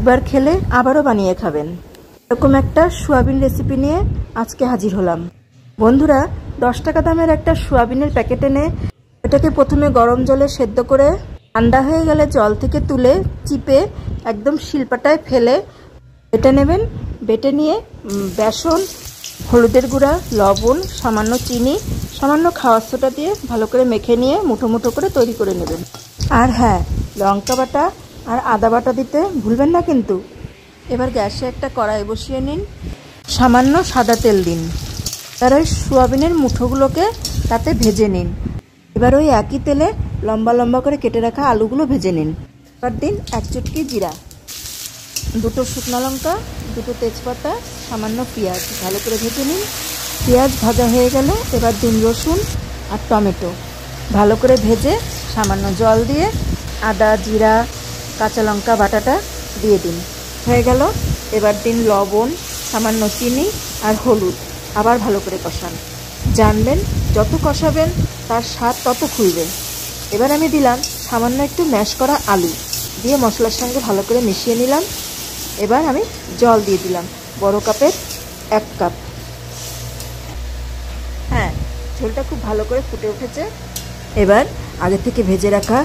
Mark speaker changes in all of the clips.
Speaker 1: একবার খেলে আবারও বানিয়ে খাবেন। এরকম একটা সোয়াবিন রেসিপি নিয়ে আজকে হাজির হলাম। বন্ধুরা, 10 টাকা দামের একটা সোয়াবিনের প্যাকেট এনে এটাকে প্রথমে গরম জলে সেদ্ধ করে ঠান্ডা হয়ে গেলে জল থেকে তুলে চিপে একদম শিলপাটায় ফেলে বেটে নেবেন। বেটে নিয়ে বেসন, হলুদের গুঁড়া, লবণ, সামান্য চিনি, সামান্য খাওয়ার সোডা দিয়ে ভালো করে মেখে নিয়ে মুঠো মুঠো করে তৈরি করে নেবেন। আর হ্যাঁ, লঙ্কা বাটা আর আদা বাটা দিতে ভুলবেন না কিন্তু। এবার গ্যাসে একটা কড়াই বসিয়ে নিন, সামান্য সাদা তেল দিন, আর ওই সোয়াবিনের মুঠোগুলোকে তাতে ভেজে নিন। এবার ওই একই তেলে লম্বা লম্বা করে কেটে রাখা আলুগুলো ভেজে নিন। এবার দিন 1 চুটকি জিরা, 2টো শুকনো লঙ্কা, 2টো তেজপাতা, সামান্য পেঁয়াজ ভালো করে ভেজে নিন। পেঁয়াজ ভাজা হয়ে গেলে এবার দিন রসুন আর টমেটো ভালো করে ভেজে সামান্য জল দিয়ে আদা, জিরা, কাঁচা লঙ্কা বাটাটা দিয়ে দিন। হয়ে গেল। এবার দিন লবণ, সামান্য চিনি আর হলুদ, আবার ভালো করে কষান। জানবেন যত কষাবেন তার স্বাদ তত খুলবে। এবার আমি দিলাম সামান্য একটু ম্যাশ করা আলু, দিয়ে মশলার সঙ্গে ভালো করে মিশিয়ে নিলাম। এবার আমি জল দিয়ে দিলাম বড় কাপের 1 কাপ। হ্যাঁ, ঝোলটা খুব ভালো করে ফুটে উঠেছে। এবার আগে থেকে ভেজে রাখা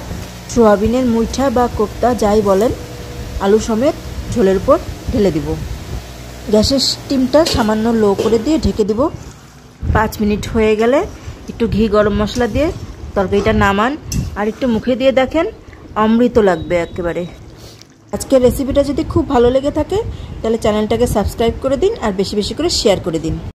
Speaker 1: সোয়াবিনের মুইঠা বা কোপ্তা যাই বলেন, আলু সমেত ঝোলের উপর ঢেলে দিব। গ্যাসের স্টিমটা সামান্য লো করে দিয়ে ঢেকে দিব। 5 মিনিট হয়ে গেলে একটু ঘি, গরম মশলা দিয়ে তরকারিটা নামান, আর একটু মুখে দিয়ে দেখেন, অমৃত লাগবে একেবারে। আজকের রেসিপিটা যদি খুব ভালো লেগে থাকে তাহলে চ্যানেলটাকে সাবস্ক্রাইব করে দিন আর বেশি বেশি করে শেয়ার করে দিন।